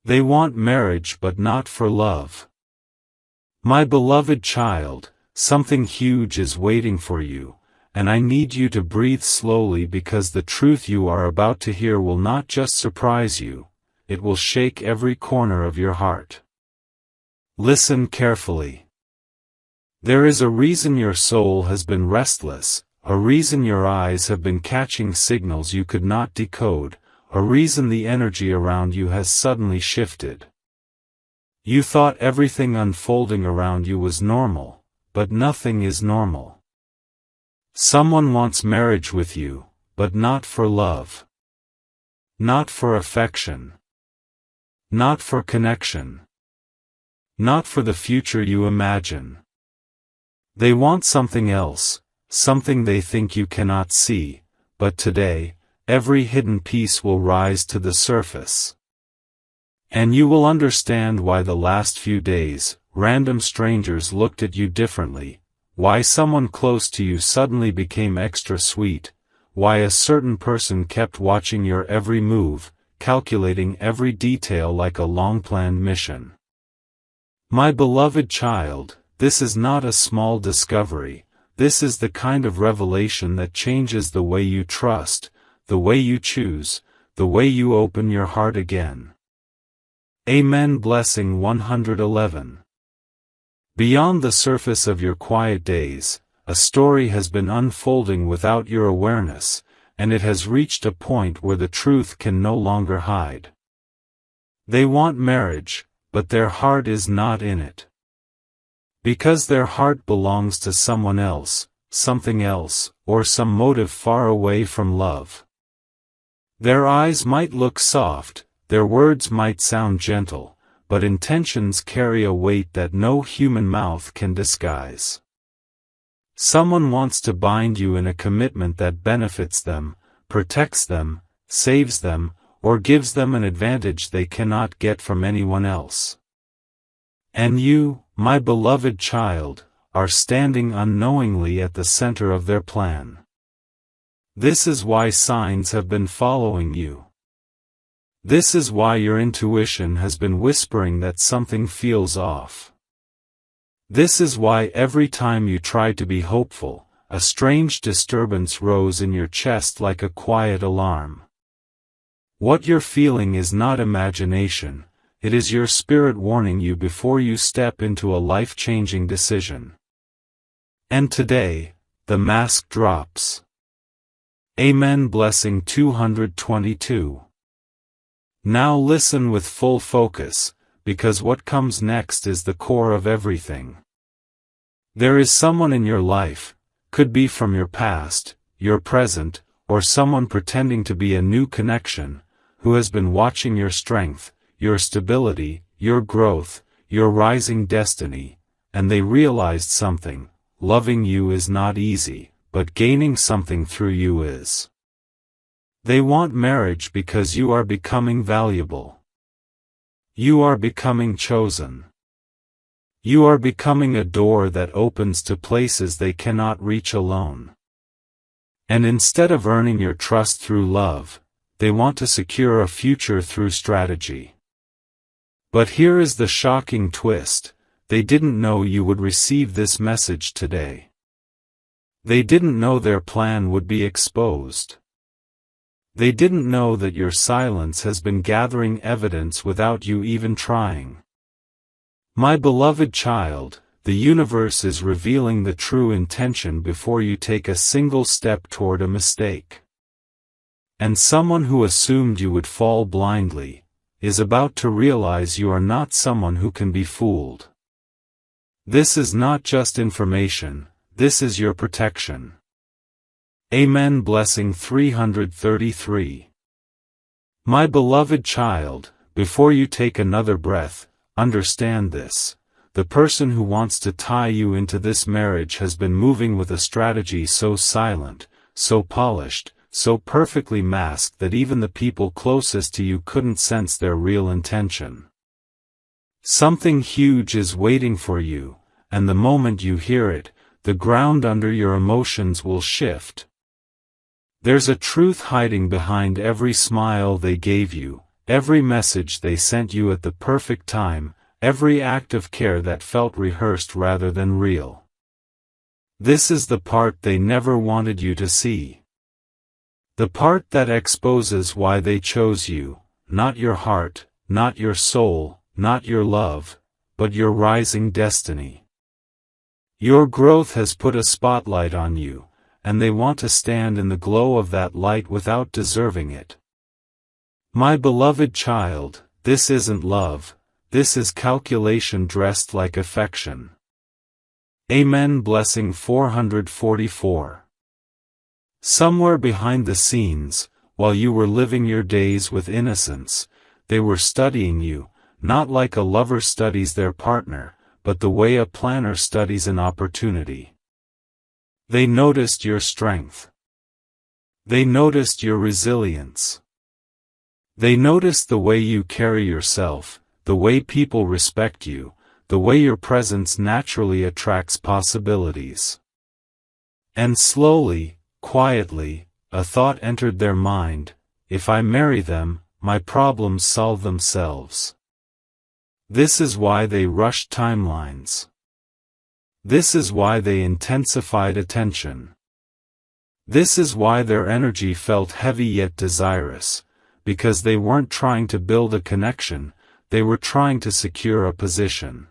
They want marriage but not for love. My beloved child, something huge is waiting for you, and I need you to breathe slowly because the truth you are about to hear will not just surprise you, it will shake every corner of your heart. Listen carefully. There is a reason your soul has been restless, a reason your eyes have been catching signals you could not decode, a reason the energy around you has suddenly shifted. You thought everything unfolding around you was normal, but nothing is normal. Someone wants marriage with you, but not for love. Not for affection. Not for connection. Not for the future you imagine. They want something else, something they think you cannot see, but today, every hidden piece will rise to the surface. And you will understand why the last few days, random strangers looked at you differently, why someone close to you suddenly became extra sweet, why a certain person kept watching your every move, calculating every detail like a long-planned mission. My beloved child, this is not a small discovery, this is the kind of revelation that changes the way you trust, the way you choose, the way you open your heart again. Amen. Blessing 111. Beyond the surface of your quiet days, a story has been unfolding without your awareness, and it has reached a point where the truth can no longer hide. They want marriage, but their heart is not in it. Because their heart belongs to someone else, something else, or some motive far away from love. Their eyes might look soft, their words might sound gentle, but intentions carry a weight that no human mouth can disguise. Someone wants to bind you in a commitment that benefits them, protects them, saves them, or gives them an advantage they cannot get from anyone else. And you, my beloved child, are standing unknowingly at the center of their plan. This is why signs have been following you. This is why your intuition has been whispering that something feels off. This is why every time you tried to be hopeful, a strange disturbance rose in your chest like a quiet alarm. What you're feeling is not imagination, it is your spirit warning you before you step into a life-changing decision. And today, the mask drops. Amen. Blessing 222. Now listen with full focus, because what comes next is the core of everything. There is someone in your life, could be from your past, your present, or someone pretending to be a new connection, who has been watching your strength, your stability, your growth, your rising destiny, and they realized something: loving you is not easy, but gaining something through you is. They want marriage because you are becoming valuable. You are becoming chosen. You are becoming a door that opens to places they cannot reach alone. And instead of earning your trust through love, they want to secure a future through strategy. But here is the shocking twist: they didn't know you would receive this message today. They didn't know their plan would be exposed. They didn't know that your silence has been gathering evidence without you even trying. My beloved child, the universe is revealing the true intention before you take a single step toward a mistake. And someone who assumed you would fall blindly, is about to realize you are not someone who can be fooled. This is not just information, this is your protection. Amen. Blessing 333. My beloved child, before you take another breath, understand this: the person who wants to tie you into this marriage has been moving with a strategy so silent, so polished, so perfectly masked that even the people closest to you couldn't sense their real intention. Something huge is waiting for you, and the moment you hear it, the ground under your emotions will shift. There's a truth hiding behind every smile they gave you, every message they sent you at the perfect time, every act of care that felt rehearsed rather than real. This is the part they never wanted you to see. The part that exposes why they chose you, not your heart, not your soul, not your love, but your rising destiny. Your growth has put a spotlight on you, and they want to stand in the glow of that light without deserving it. My beloved child, this isn't love, this is calculation dressed like affection. Amen. Blessing 444. Somewhere behind the scenes, while you were living your days with innocence, they were studying you, not like a lover studies their partner, but the way a planner studies an opportunity. They noticed your strength. They noticed your resilience. They noticed the way you carry yourself, the way people respect you, the way your presence naturally attracts possibilities. And slowly, quietly, a thought entered their mind: if I marry them, my problems solve themselves. This is why they rushed timelines. This is why they intensified attention. This is why their energy felt heavy yet desirous, because they weren't trying to build a connection, they were trying to secure a position.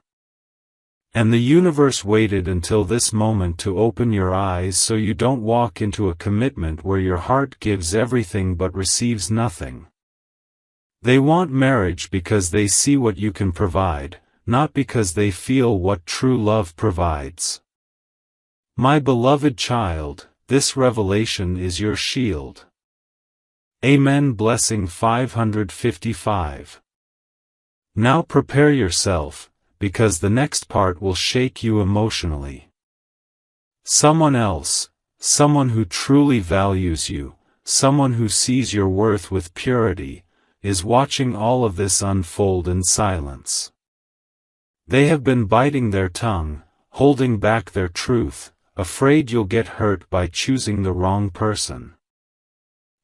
And the universe waited until this moment to open your eyes so you don't walk into a commitment where your heart gives everything but receives nothing. They want marriage because they see what you can provide, not because they feel what true love provides. My beloved child, this revelation is your shield. Amen. Blessing 555. Now prepare yourself, because the next part will shake you emotionally. Someone else, someone who truly values you, someone who sees your worth with purity, is watching all of this unfold in silence. They have been biting their tongue, holding back their truth, afraid you'll get hurt by choosing the wrong person.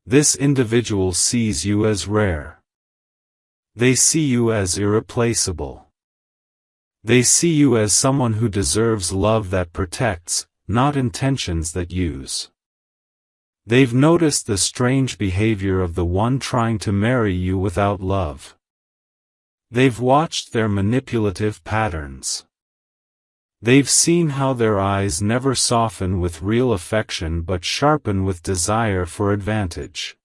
This individual sees you as rare. They see you as irreplaceable. They see you as someone who deserves love that protects, not intentions that use. They've noticed the strange behavior of the one trying to marry you without love. They've watched their manipulative patterns. They've seen how their eyes never soften with real affection but sharpen with desire for advantage.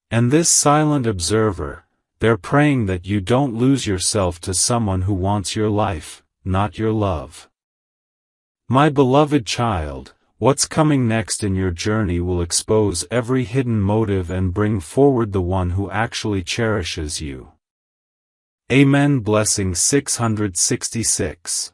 And this silent observer, they're praying that you don't lose yourself to someone who wants your life, not your love. My beloved child, what's coming next in your journey will expose every hidden motive and bring forward the one who actually cherishes you. Amen. Blessing 666.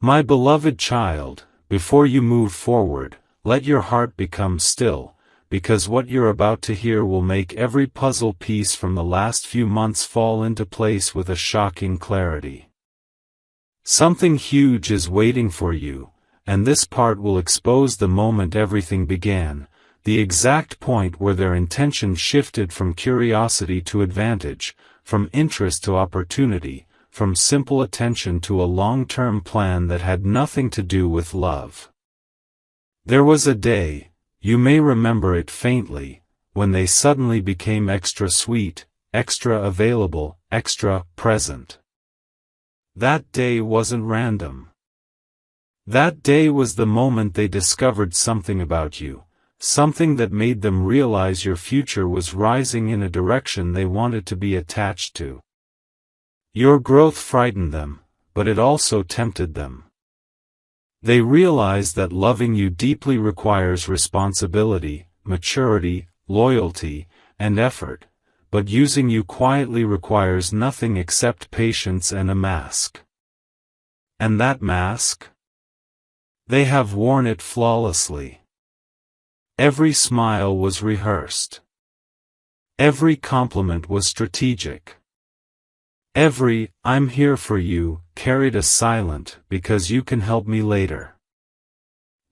My beloved child, before you move forward, let your heart become still, because what you're about to hear will make every puzzle piece from the last few months fall into place with a shocking clarity. Something huge is waiting for you, and this part will expose the moment everything began, the exact point where their intention shifted from curiosity to advantage, from interest to opportunity, from simple attention to a long-term plan that had nothing to do with love. There was a day, you may remember it faintly, when they suddenly became extra sweet, extra available, extra present. That day wasn't random. That day was the moment they discovered something about you, something that made them realize your future was rising in a direction they wanted to be attached to. Your growth frightened them, but it also tempted them. They realized that loving you deeply requires responsibility, maturity, loyalty, and effort, but using you quietly requires nothing except patience and a mask. And that mask? They have worn it flawlessly. Every smile was rehearsed. Every compliment was strategic. Every, "I'm here for you," carried a silent, "because you can help me later."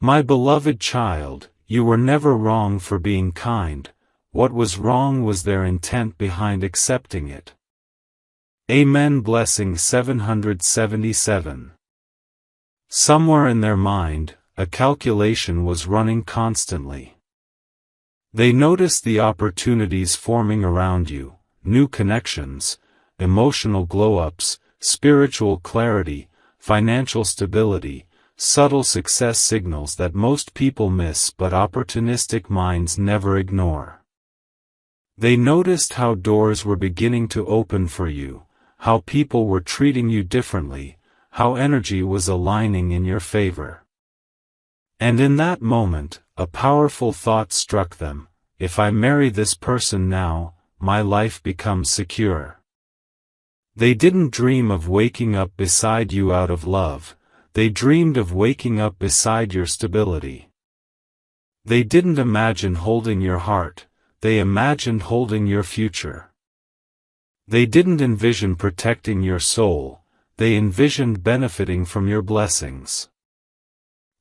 My beloved child, you were never wrong for being kind, what was wrong was their intent behind accepting it. Amen. Blessing 777. Somewhere in their mind, a calculation was running constantly. They noticed the opportunities forming around you, new connections, emotional glow-ups, spiritual clarity, financial stability, subtle success signals that most people miss but opportunistic minds never ignore. They noticed how doors were beginning to open for you, how people were treating you differently, how energy was aligning in your favor. And in that moment, a powerful thought struck them: if I marry this person now, my life becomes secure. They didn't dream of waking up beside you out of love, they dreamed of waking up beside your stability. They didn't imagine holding your heart, they imagined holding your future. They didn't envision protecting your soul, they envisioned benefiting from your blessings.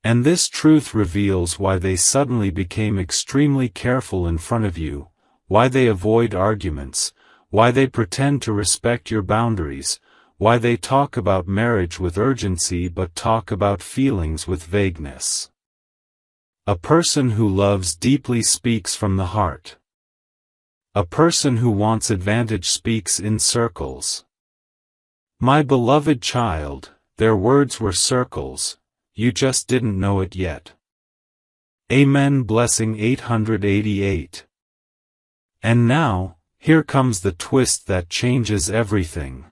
And this truth reveals why they suddenly became extremely careful in front of you, why they avoid arguments, why they pretend to respect your boundaries, why they talk about marriage with urgency but talk about feelings with vagueness. A person who loves deeply speaks from the heart. A person who wants advantage speaks in circles. My beloved child, their words were circles, you just didn't know it yet. Amen. Blessing 888. And now, here comes the twist that changes everything.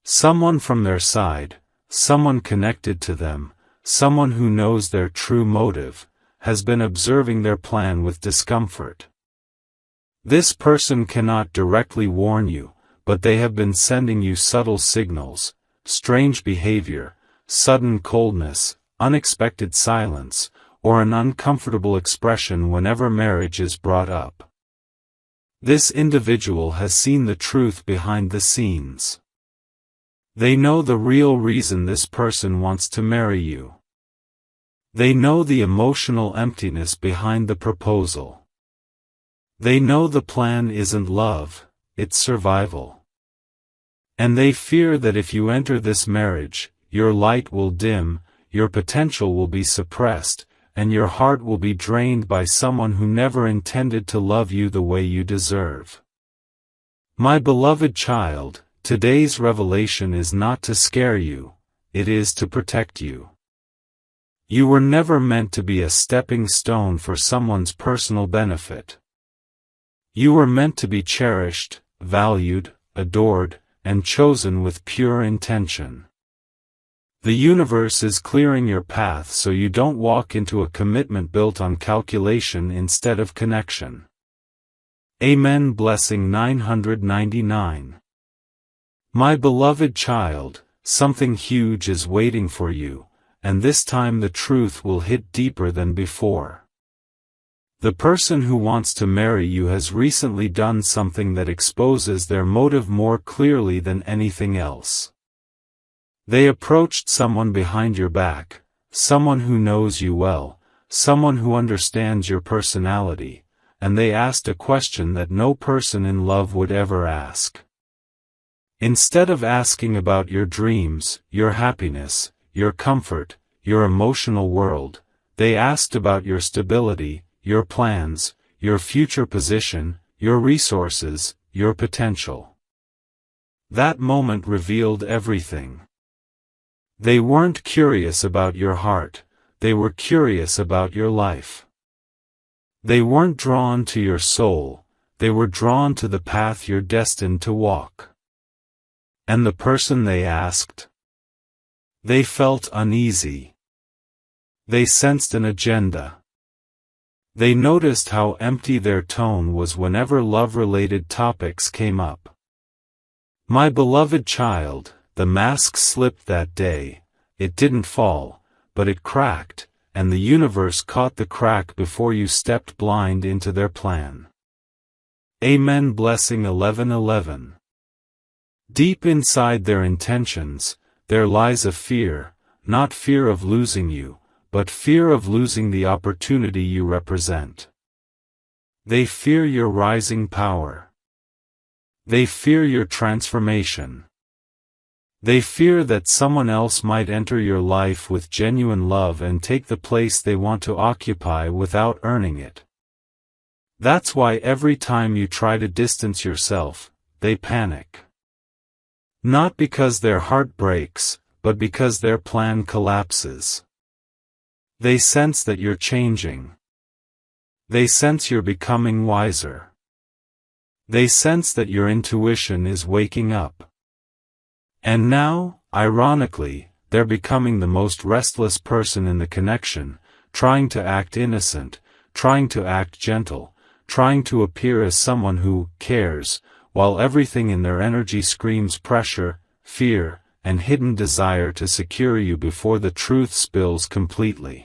Someone from their side, someone connected to them, someone who knows their true motive, has been observing their plan with discomfort. This person cannot directly warn you, but they have been sending you subtle signals, strange behavior, sudden coldness, unexpected silence, or an uncomfortable expression whenever marriage is brought up. This individual has seen the truth behind the scenes. They know the real reason this person wants to marry you. They know the emotional emptiness behind the proposal. They know the plan isn't love, it's survival. And they fear that if you enter this marriage, your light will dim, your potential will be suppressed, and your heart will be drained by someone who never intended to love you the way you deserve. My beloved child, today's revelation is not to scare you, it is to protect you. You were never meant to be a stepping stone for someone's personal benefit. You were meant to be cherished, valued, adored, and chosen with pure intention. The universe is clearing your path so you don't walk into a commitment built on calculation instead of connection. Amen. Blessing 999. My beloved child, something huge is waiting for you, and this time the truth will hit deeper than before. The person who wants to marry you has recently done something that exposes their motive more clearly than anything else. They approached someone behind your back, someone who knows you well, someone who understands your personality, and they asked a question that no person in love would ever ask. Instead of asking about your dreams, your happiness, your comfort, your emotional world, they asked about your stability, your plans, your future position, your resources, your potential. That moment revealed everything. They weren't curious about your heart, they were curious about your life. They weren't drawn to your soul, they were drawn to the path you're destined to walk. And the person they asked? They felt uneasy. They sensed an agenda. They noticed how empty their tone was whenever love-related topics came up. My beloved child, the mask slipped that day. It didn't fall, but it cracked, and the universe caught the crack before you stepped blind into their plan. Amen. Blessing 1111. Deep inside their intentions, there lies a fear, not fear of losing you, but fear of losing the opportunity you represent. They fear your rising power. They fear your transformation. They fear that someone else might enter your life with genuine love and take the place they want to occupy without earning it. That's why every time you try to distance yourself, they panic. Not because their heart breaks, but because their plan collapses. They sense that you're changing. They sense you're becoming wiser. They sense that your intuition is waking up. And now, ironically, they're becoming the most restless person in the connection, trying to act innocent, trying to act gentle, trying to appear as someone who cares, while everything in their energy screams pressure, fear, and hidden desire to secure you before the truth spills completely.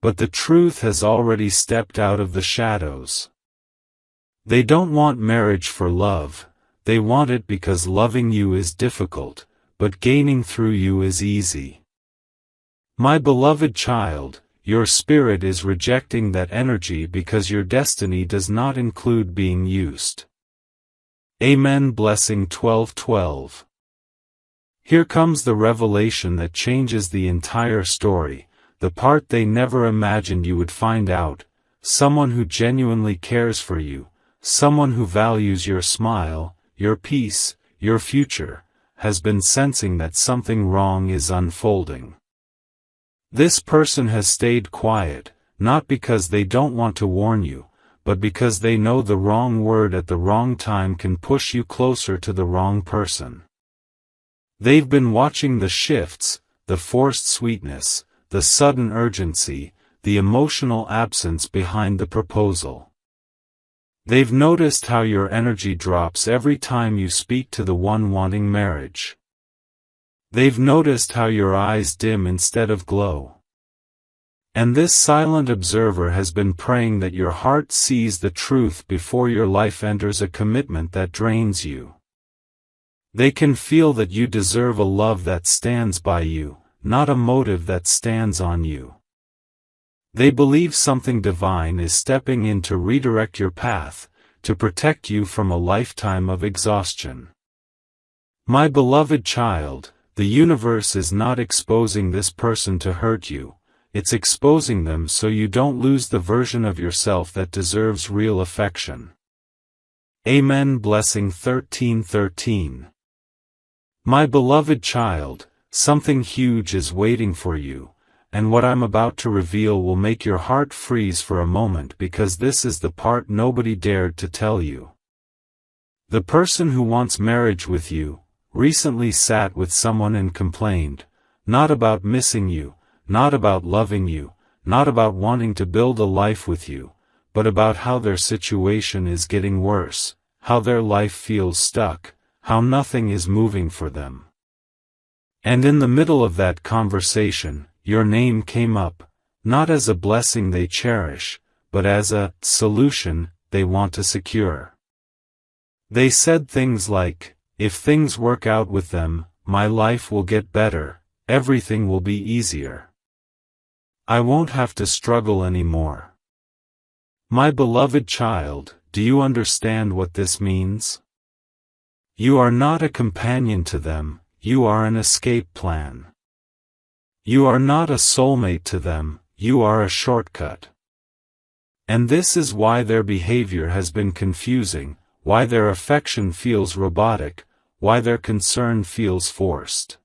But the truth has already stepped out of the shadows. They don't want marriage for love, they want it because loving you is difficult, but gaining through you is easy. My beloved child, your spirit is rejecting that energy because your destiny does not include being used. Amen. Blessing 12:12. Here comes the revelation that changes the entire story, the part they never imagined you would find out: someone who genuinely cares for you, someone who values your smile, your peace, your future, has been sensing that something wrong is unfolding. This person has stayed quiet, not because they don't want to warn you, but because they know the wrong word at the wrong time can push you closer to the wrong person. They've been watching the shifts, the forced sweetness, the sudden urgency, the emotional absence behind the proposal. They've noticed how your energy drops every time you speak to the one wanting marriage. They've noticed how your eyes dim instead of glow. And this silent observer has been praying that your heart sees the truth before your life enters a commitment that drains you. They can feel that you deserve a love that stands by you, not a motive that stands on you. They believe something divine is stepping in to redirect your path, to protect you from a lifetime of exhaustion. My beloved child, the universe is not exposing this person to hurt you, it's exposing them so you don't lose the version of yourself that deserves real affection. Amen. Blessing 13:13. My beloved child, something huge is waiting for you, and what I'm about to reveal will make your heart freeze for a moment because this is the part nobody dared to tell you. The person who wants marriage with you recently sat with someone and complained, not about missing you, not about loving you, not about wanting to build a life with you, but about how their situation is getting worse, how their life feels stuck, how nothing is moving for them. And in the middle of that conversation, your name came up, not as a blessing they cherish, but as a solution they want to secure. They said things like, if things work out with them, my life will get better, everything will be easier. I won't have to struggle anymore. My beloved child, do you understand what this means? You are not a companion to them, you are an escape plan. You are not a soulmate to them, you are a shortcut. And this is why their behavior has been confusing, why their affection feels robotic, why their concern feels forced.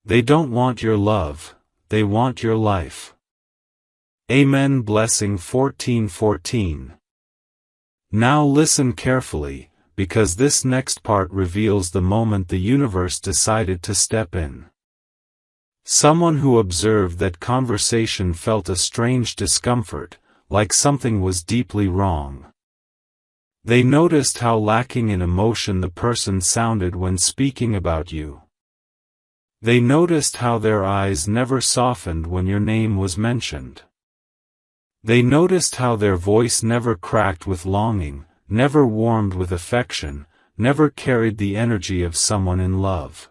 They don't want your love, they want your life. Amen. Blessing 14:14. Now listen carefully, because this next part reveals the moment the universe decided to step in. Someone who observed that conversation felt a strange discomfort, like something was deeply wrong. They noticed how lacking in emotion the person sounded when speaking about you. They noticed how their eyes never softened when your name was mentioned. They noticed how their voice never cracked with longing, never warmed with affection, never carried the energy of someone in love.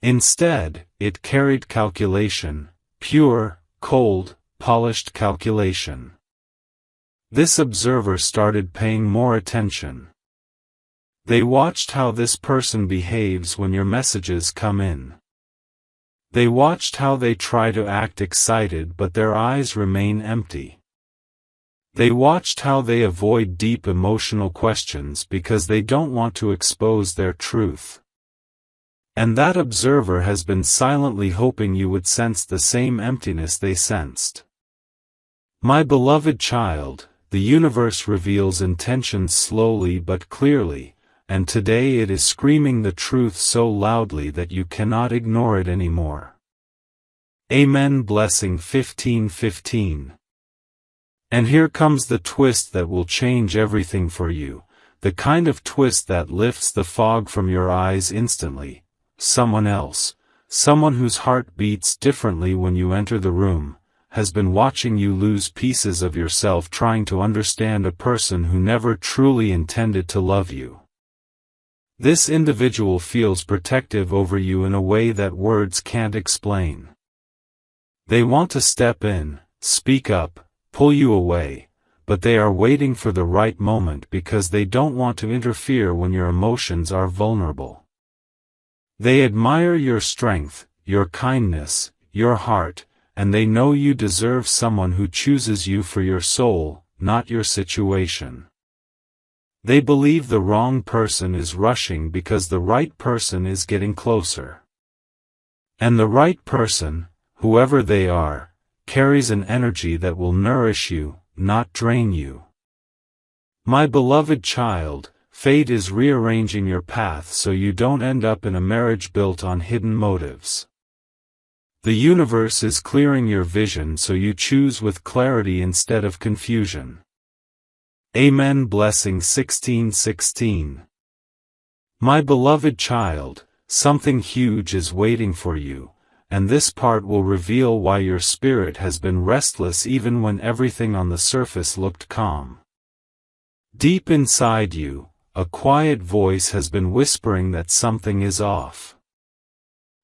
Instead, it carried calculation, pure, cold, polished calculation. This observer started paying more attention. They watched how this person behaves when your messages come in. They watched how they try to act excited but their eyes remain empty. They watched how they avoid deep emotional questions because they don't want to expose their truth. And that observer has been silently hoping you would sense the same emptiness they sensed. My beloved child, the universe reveals intentions slowly but clearly, and today it is screaming the truth so loudly that you cannot ignore it anymore. Amen. Blessing 15:15. And here comes the twist that will change everything for you, the kind of twist that lifts the fog from your eyes instantly. Someone else, someone whose heart beats differently when you enter the room, has been watching you lose pieces of yourself trying to understand a person who never truly intended to love you. This individual feels protective over you in a way that words can't explain. They want to step in, speak up, pull you away, but they are waiting for the right moment because they don't want to interfere when your emotions are vulnerable. They admire your strength, your kindness, your heart, and they know you deserve someone who chooses you for your soul, not your situation. They believe the wrong person is rushing because the right person is getting closer. And the right person, whoever they are, carries an energy that will nourish you, not drain you. My beloved child, fate is rearranging your path so you don't end up in a marriage built on hidden motives. The universe is clearing your vision so you choose with clarity instead of confusion. Amen. Blessing 16:16. My beloved child, something huge is waiting for you, and this part will reveal why your spirit has been restless even when everything on the surface looked calm. Deep inside you, a quiet voice has been whispering that something is off.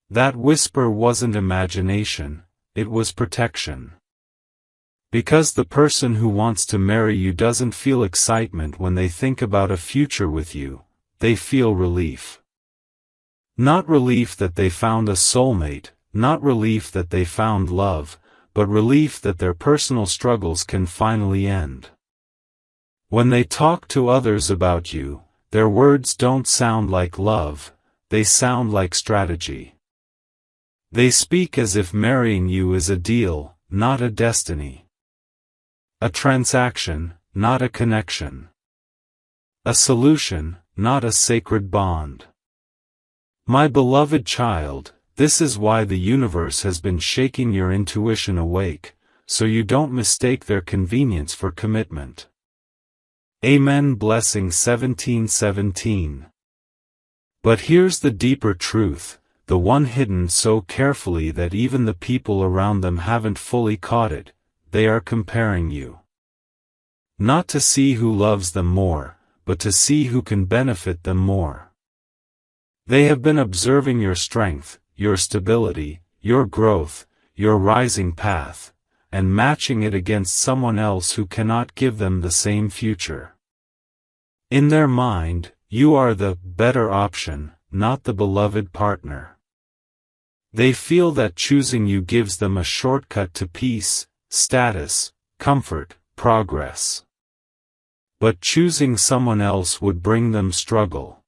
That whisper wasn't imagination, it was protection. Because the person who wants to marry you doesn't feel excitement when they think about a future with you, they feel relief. Not relief that they found a soulmate, not relief that they found love, but relief that their personal struggles can finally end. When they talk to others about you, their words don't sound like love, they sound like strategy. They speak as if marrying you is a deal, not a destiny. A transaction, not a connection. A solution, not a sacred bond. My beloved child, this is why the universe has been shaking your intuition awake, so you don't mistake their convenience for commitment. Amen. Blessing 17:17. But here's the deeper truth, the one hidden so carefully that even the people around them haven't fully caught it. They are comparing you. Not to see who loves them more, but to see who can benefit them more. They have been observing your strength, your stability, your growth, your rising path, and matching it against someone else who cannot give them the same future. In their mind, you are the better option, not the beloved partner. They feel that choosing you gives them a shortcut to peace, status, comfort, progress. But choosing someone else would bring them struggle.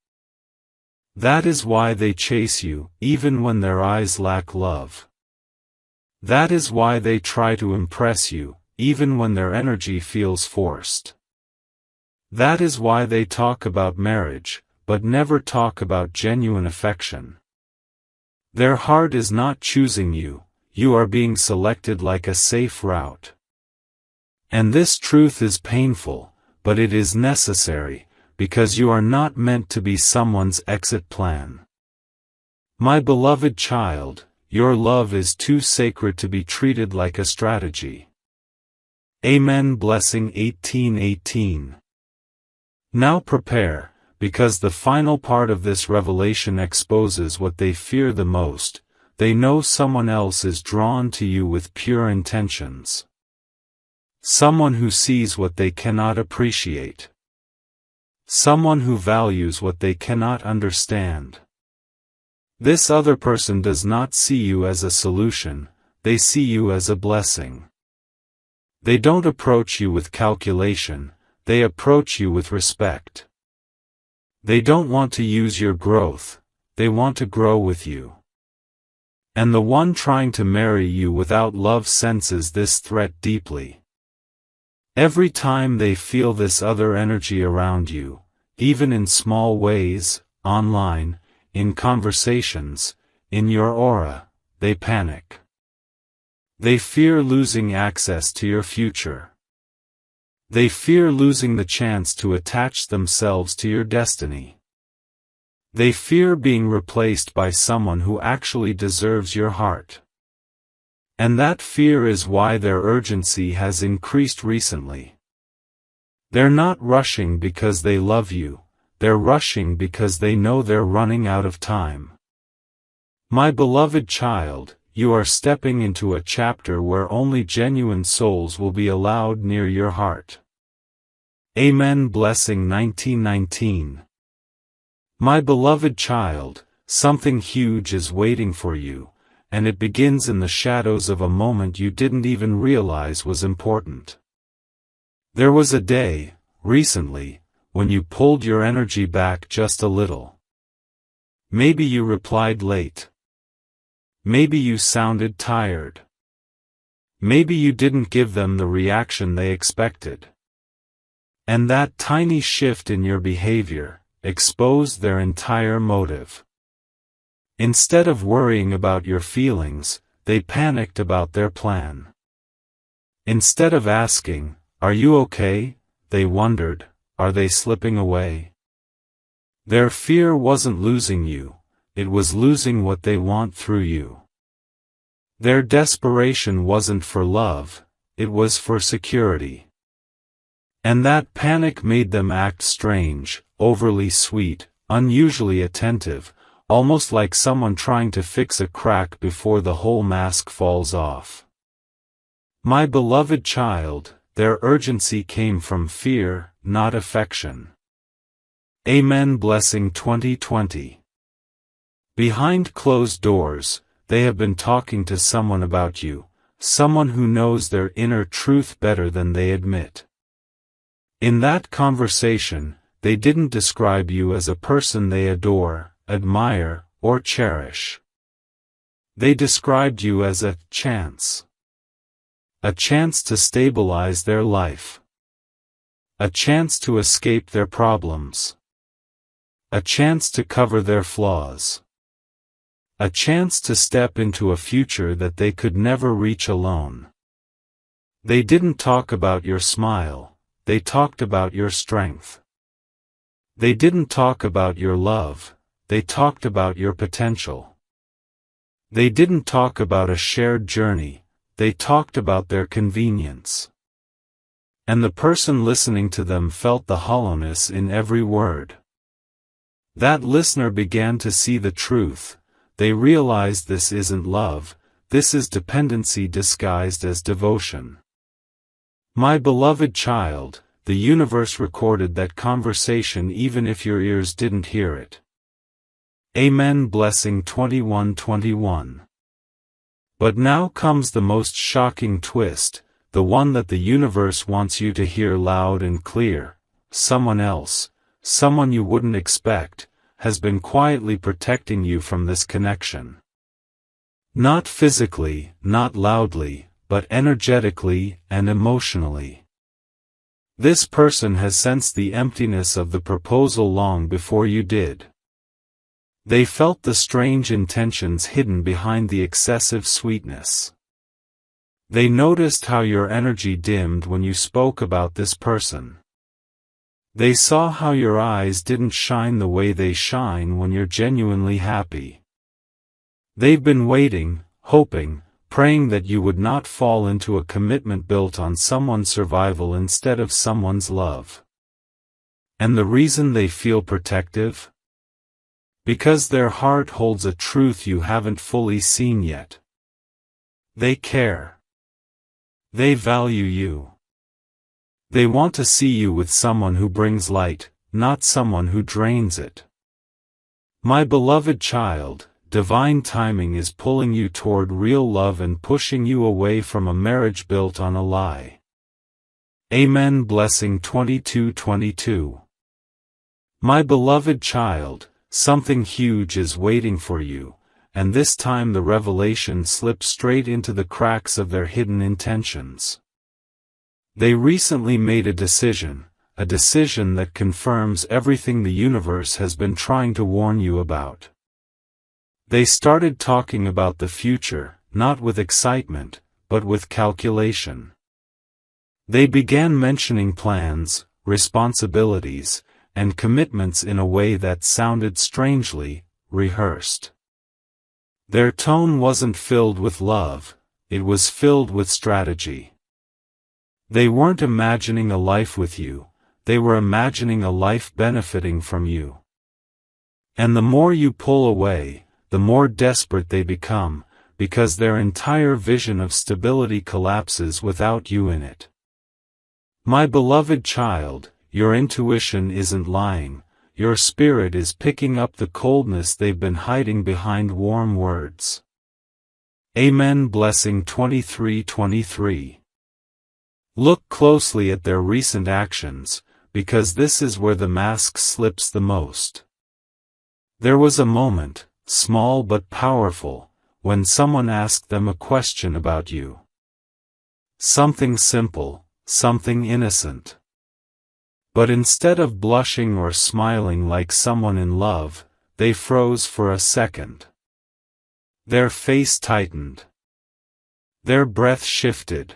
That is why they chase you, even when their eyes lack love. That is why they try to impress you, even when their energy feels forced. That is why they talk about marriage, but never talk about genuine affection. Their heart is not choosing you, you are being selected like a safe route. And this truth is painful, but it is necessary, because you are not meant to be someone's exit plan. My beloved child, your love is too sacred to be treated like a strategy. Amen. Blessing 18:18. Now prepare, because the final part of this revelation exposes what they fear the most. They know someone else is drawn to you with pure intentions. Someone who sees what they cannot appreciate. Someone who values what they cannot understand. This other person does not see you as a solution, they see you as a blessing. They don't approach you with calculation, they approach you with respect. They don't want to use your growth, they want to grow with you. And the one trying to marry you without love senses this threat deeply. Every time they feel this other energy around you, even in small ways, online, in conversations, in your aura, they panic. They fear losing access to your future. They fear losing the chance to attach themselves to your destiny. They fear being replaced by someone who actually deserves your heart. And that fear is why their urgency has increased recently. They're not rushing because they love you, they're rushing because they know they're running out of time. My beloved child, you are stepping into a chapter where only genuine souls will be allowed near your heart. Amen. Blessing 1919. My beloved child, something huge is waiting for you, and it begins in the shadows of a moment you didn't even realize was important. There was a day, recently, when you pulled your energy back just a little. Maybe you replied late. Maybe you sounded tired. Maybe you didn't give them the reaction they expected. And that tiny shift in your behavior exposed their entire motive. Instead of worrying about your feelings, they panicked about their plan. Instead of asking, "Are you okay?" they wondered, "Are they slipping away?" Their fear wasn't losing you, it was losing what they want through you. Their desperation wasn't for love, it was for security. And that panic made them act strange, overly sweet, unusually attentive, almost like someone trying to fix a crack before the whole mask falls off. My beloved child, their urgency came from fear, not affection. Amen. Blessing 2020. Behind closed doors, they have been talking to someone about you, someone who knows their inner truth better than they admit. In that conversation, they didn't describe you as a person they adore, admire, or cherish. They described you as a chance. A chance to stabilize their life. A chance to escape their problems. A chance to cover their flaws. A chance to step into a future that they could never reach alone. They didn't talk about your smile. They talked about your strength. They didn't talk about your love, they talked about your potential. They didn't talk about a shared journey, they talked about their convenience. And the person listening to them felt the hollowness in every word. That listener began to see the truth, they realized this isn't love, this is dependency disguised as devotion. My beloved child, the universe recorded that conversation even if your ears didn't hear it. Amen. Blessing 2121. But now comes the most shocking twist, the one that the universe wants you to hear loud and clear. Someone else, someone you wouldn't expect, has been quietly protecting you from this connection. Not physically, not loudly, but energetically and emotionally. This person has sensed the emptiness of the proposal long before you did. They felt the strange intentions hidden behind the excessive sweetness. They noticed how your energy dimmed when you spoke about this person. They saw how your eyes didn't shine the way they shine when you're genuinely happy. They've been waiting, hoping, praying that you would not fall into a commitment built on someone's survival instead of someone's love. And the reason they feel protective? Because their heart holds a truth you haven't fully seen yet. They care. They value you. They want to see you with someone who brings light, not someone who drains it. My beloved child, divine timing is pulling you toward real love and pushing you away from a marriage built on a lie. Amen. Blessing 22:22. My beloved child, something huge is waiting for you, and this time the revelation slips straight into the cracks of their hidden intentions. They recently made a decision that confirms everything the universe has been trying to warn you about. They started talking about the future, not with excitement, but with calculation. They began mentioning plans, responsibilities, and commitments in a way that sounded strangely rehearsed. Their tone wasn't filled with love, it was filled with strategy. They weren't imagining a life with you, they were imagining a life benefiting from you. And the more you pull away, the more desperate they become, because their entire vision of stability collapses without you in it. My beloved child, your intuition isn't lying, your spirit is picking up the coldness they've been hiding behind warm words. Amen. Blessing 23:23. Look closely at their recent actions, because this is where the mask slips the most. There was a moment, small but powerful, when someone asked them a question about you. Something simple, something innocent. But instead of blushing or smiling like someone in love, they froze for a second. Their face tightened. Their breath shifted.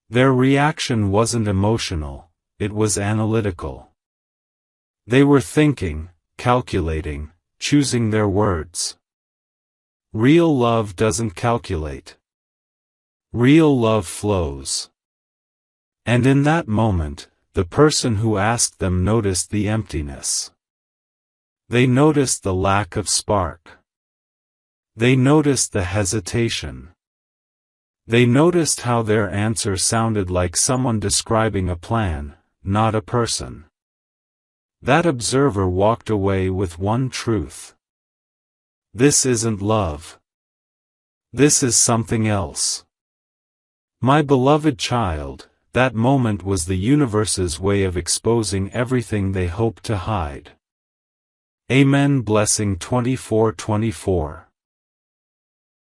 Their reaction wasn't emotional, it was analytical. They were thinking, calculating, choosing their words. Real love doesn't calculate. Real love flows. And in that moment, the person who asked them noticed the emptiness. They noticed the lack of spark. They noticed the hesitation. They noticed how their answer sounded like someone describing a plan, not a person. That observer walked away with one truth. This isn't love. This is something else. My beloved child, that moment was the universe's way of exposing everything they hoped to hide. Amen. Blessing 24:24.